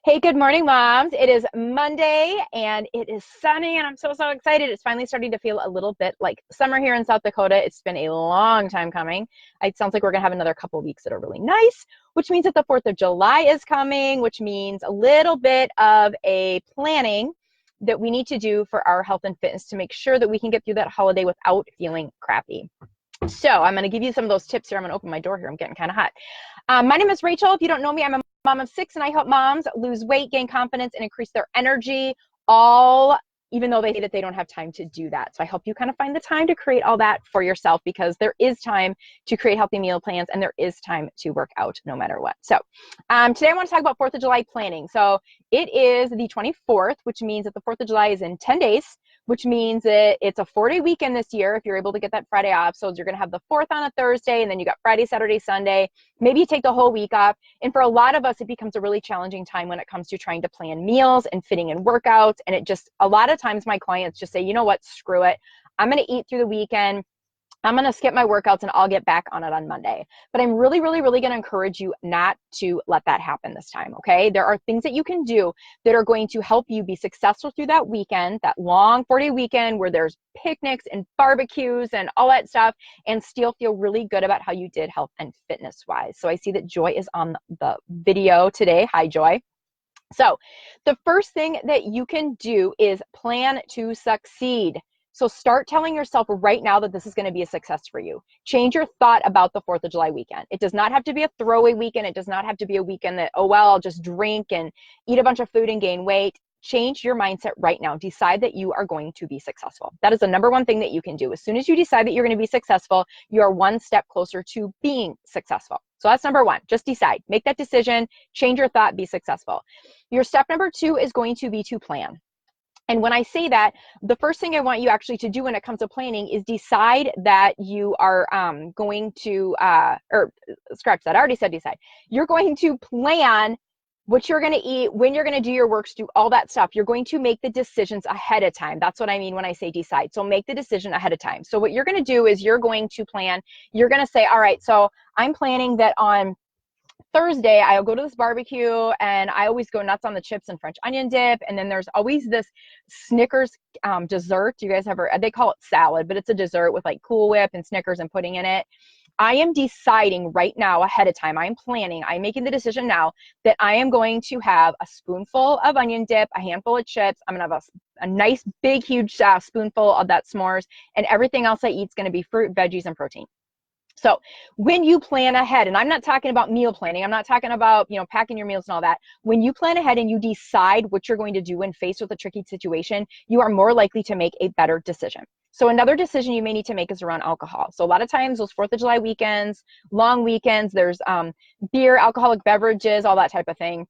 Hey, good morning, moms. It is Monday and it is sunny, and I'm so excited. It's finally starting to feel a little bit like summer here in South Dakota. It's been a long time coming. It sounds like we're going to have another couple of weeks that are really nice, which means that the 4th of July is coming, which means a little bit of a planning that we need to do for our health and fitness to make sure that we can get through that holiday without feeling crappy. So I'm going to give you some of those tips here. I'm going to open my door here. I'm getting kind of hot. My name is Rachel. If you don't know me, I'm a mom of 6, and I help moms lose weight, gain confidence, and increase their energy, all even though they say that they don't have time to do that. So I help you kind of find the time to create all that for yourself, because there is time to create healthy meal plans and there is time to work out no matter what. So today I want to talk about 4th of July planning. So it is the 24th, which means that the 4th of July is in 10 days, which means that it's a 4-day weekend this year if you're able to get that Friday off. So you're going to have the 4th on a Thursday, and then you got Friday, Saturday, Sunday. Maybe you take the whole week off. And for a lot of us, it becomes a really challenging time when it comes to trying to plan meals and fitting in workouts. And it just, a lot of times my clients just say, you know what, screw it. I'm going to eat through the weekend. I'm going to skip my workouts and I'll get back on it on Monday. But I'm really going to encourage you not to let that happen this time, okay? There are things that you can do that are going to help you be successful through that weekend, that long 4-day weekend where there's picnics and barbecues and all that stuff, and still feel really good about how you did health and fitness wise. So I see that Joy is on the video today. Hi, Joy. So the first thing that you can do is plan to succeed. So start telling yourself right now that this is going to be a success for you. Change your thought about the 4th of July weekend. It does not have to be a throwaway weekend. It does not have to be a weekend that, oh, well, I'll just drink and eat a bunch of food and gain weight. Change your mindset right now. Decide that you are going to be successful. That is the number one thing that you can do. As soon as you decide that you're going to be successful, you are one step closer to being successful. So that's number one. Just decide. Make that decision. Change your thought. Be successful. Your step number 2 is going to be to plan. And when I say that, the first thing I want you actually to do when it comes to planning is decide that you are going to, or scratch that, I already said decide. You're going to plan what you're going to eat, when you're going to do your works, do all that stuff. You're going to make the decisions ahead of time. That's what I mean when I say decide. So make the decision ahead of time. So what you're going to do is you're going to plan, you're going to say, all right, so I'm planning that on Thursday, I'll go to this barbecue and I always go nuts on the chips and French onion dip. And then there's always this Snickers dessert. You guys ever, they call it salad, but it's a dessert with like Cool Whip and Snickers and pudding in it. I am deciding right now ahead of time. I'm planning, I'm making the decision now that I am going to have a spoonful of onion dip, a handful of chips. I'm going to have a nice, big, huge spoonful of that s'mores, and everything else I eat is going to be fruit, veggies, and protein. So when you plan ahead, and I'm not talking about meal planning, I'm not talking about, packing your meals and all that. When you plan ahead and you decide what you're going to do when faced with a tricky situation, you are more likely to make a better decision. So another decision you may need to make is around alcohol. So a lot of times those 4th of July weekends, long weekends, there's beer, alcoholic beverages, all that type of thing.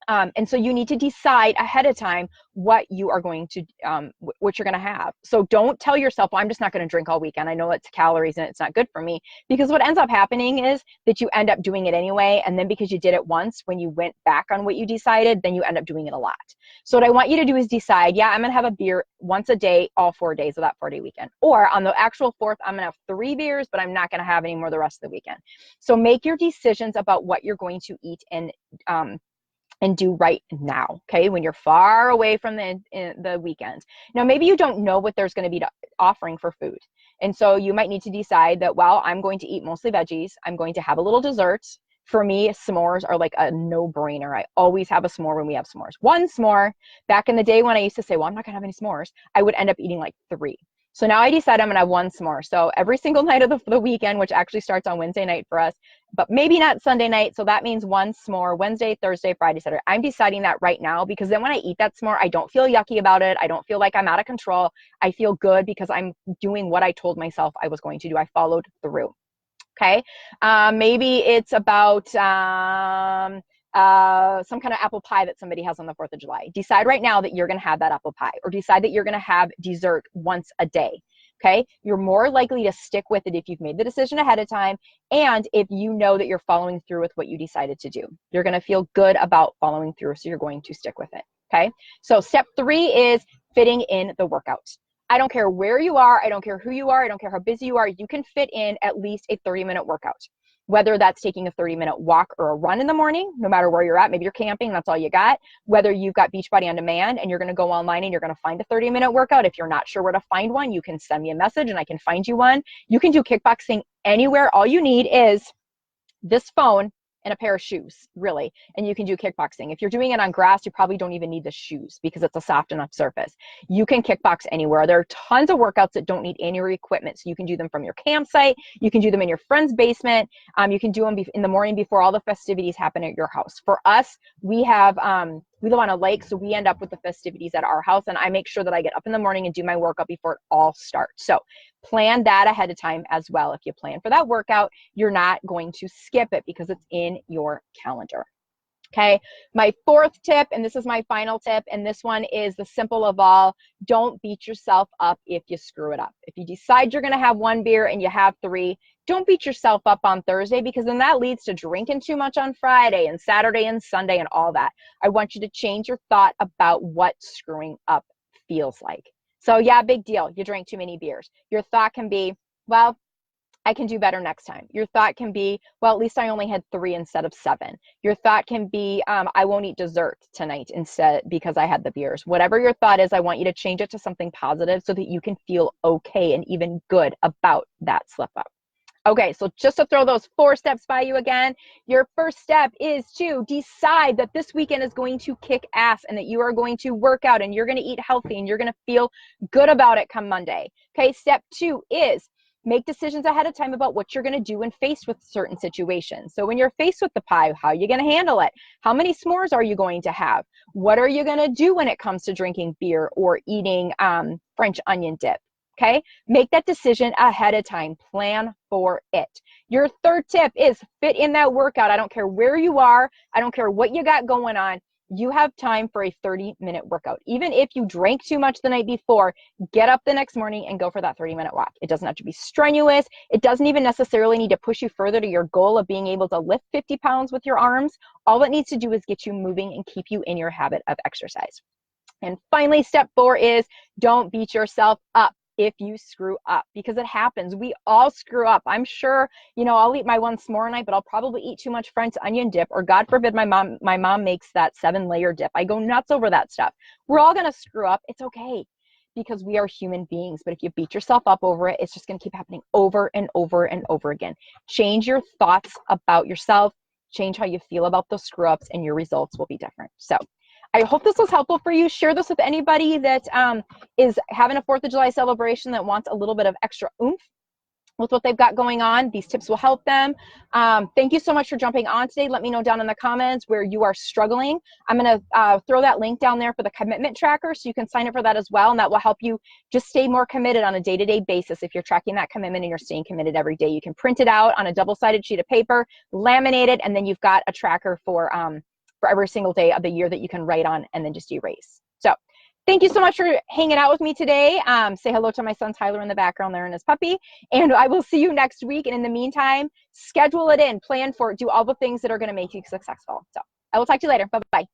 And so you need to decide ahead of time what you are going to, what you're going to have. So don't tell yourself, well, I'm just not going to drink all weekend. I know it's calories and it's not good for me, because what ends up happening is that you end up doing it anyway. And then because you did it once, when you went back on what you decided, then you end up doing it a lot. So what I want you to do is decide, yeah, I'm going to have a beer once a day, all 4 days of that 4-day weekend. Or on the actual 4th, I'm going to have 3 beers, but I'm not going to have any more the rest of the weekend. So make your decisions about what you're going to eat and do right now, okay, when you're far away from the weekend. Now, maybe you don't know what there's going to be offering for food. And so you might need to decide that, well, I'm going to eat mostly veggies. I'm going to have a little dessert. For me, s'mores are like a no-brainer. I always have a s'more when we have s'mores. One s'more, back in the day when I used to say, well, I'm not going to have any s'mores, I would end up eating like 3. So now I decide I'm going to have one s'more. So every single night of the weekend, which actually starts on Wednesday night for us, but maybe not Sunday night. So that means one s'more, Wednesday, Thursday, Friday, Saturday. I'm deciding that right now, because then when I eat that s'more, I don't feel yucky about it. I don't feel like I'm out of control. I feel good because I'm doing what I told myself I was going to do. I followed through. Okay. Maybe it's about some kind of apple pie that somebody has on the 4th of July. Decide right now that you're going to have that apple pie, or decide that you're going to have dessert once a day. Okay. You're more likely to stick with it if you've made the decision ahead of time, and if you know that you're following through with what you decided to do. You're going to feel good about following through, so you're going to stick with it. Okay. So step 3 is fitting in the workout. I don't care where you are. I don't care who you are. I don't care how busy you are. You can fit in at least a 30-minute workout. whether that's taking a 30-minute walk or a run in the morning, no matter where you're at. Maybe you're camping, that's all you got. Whether you've got Beachbody on demand and you're going to go online and you're going to find a 30-minute workout. If you're not sure where to find one, you can send me a message and I can find you one. You can do kickboxing anywhere. All you need is this phone and a pair of shoes, really, and you can do kickboxing. If you're doing it on grass, you probably don't even need the shoes because it's a soft enough surface. You can kickbox anywhere. There are tons of workouts that don't need any equipment, so you can do them from your campsite. You can do them in your friend's basement. You can do them in the morning before all the festivities happen at your house. For us, we live on a lake, so we end up with the festivities at our house, and I make sure that I get up in the morning and do my workout before it all starts. So plan that ahead of time as well. If you plan for that workout, you're not going to skip it because it's in your calendar. Okay, my fourth tip, and this is my final tip, and this one is the simple of all: don't beat yourself up if you screw it up. If you decide you're going to have one beer and you have three, don't beat yourself up on Thursday, because then that leads to drinking too much on Friday and Saturday and Sunday and all that. I want you to change your thought about what screwing up feels like. So yeah, big deal. You drank too many beers. Your thought can be, well, I can do better next time. Your thought can be, well, at least I only had 3 instead of 7. Your thought can be, I won't eat dessert tonight instead because I had the beers. Whatever your thought is, I want you to change it to something positive so that you can feel okay and even good about that slip up. Okay, so just to throw those 4 steps by you again, your first step is to decide that this weekend is going to kick ass and that you are going to work out and you're going to eat healthy and you're going to feel good about it come Monday. Okay, step 2 is make decisions ahead of time about what you're going to do when faced with certain situations. So when you're faced with the pie, how are you going to handle it? How many s'mores are you going to have? What are you going to do when it comes to drinking beer or eating French onion dip? Okay, make that decision ahead of time. Plan for it. Your third tip is fit in that workout. I don't care where you are. I don't care what you got going on. You have time for a 30-minute workout. Even if you drank too much the night before, get up the next morning and go for that 30-minute walk. It doesn't have to be strenuous. It doesn't even necessarily need to push you further to your goal of being able to lift 50 pounds with your arms. All it needs to do is get you moving and keep you in your habit of exercise. And finally, step 4 is don't beat yourself up if you screw up, because it happens. We all screw up. I'm sure, I'll eat my 1 s'more a night, but I'll probably eat too much French onion dip, or God forbid my mom makes that 7-layer dip. I go nuts over that stuff. We're all going to screw up. It's okay, because we are human beings. But if you beat yourself up over it, it's just going to keep happening over and over and over again. Change your thoughts about yourself, change how you feel about those screw ups, and your results will be different. So I hope this was helpful for you. Share this with anybody that is having a 4th of July celebration that wants a little bit of extra oomph with what they've got going on. These tips will help them. Thank you so much for jumping on today. Let me know down in the comments where you are struggling. I'm going to throw that link down there for the commitment tracker, so you can sign up for that as well, and that will help you just stay more committed on a day-to-day basis. If you're tracking that commitment and you're staying committed every day, you can print it out on a double-sided sheet of paper, laminate it, and then you've got a tracker for every single day of the year that you can write on and then just erase. So thank you so much for hanging out with me today. Say hello to my son Tyler in the background there and his puppy. And I will see you next week. And in the meantime, schedule it in, plan for it, do all the things that are going to make you successful. So I will talk to you later. Bye-bye.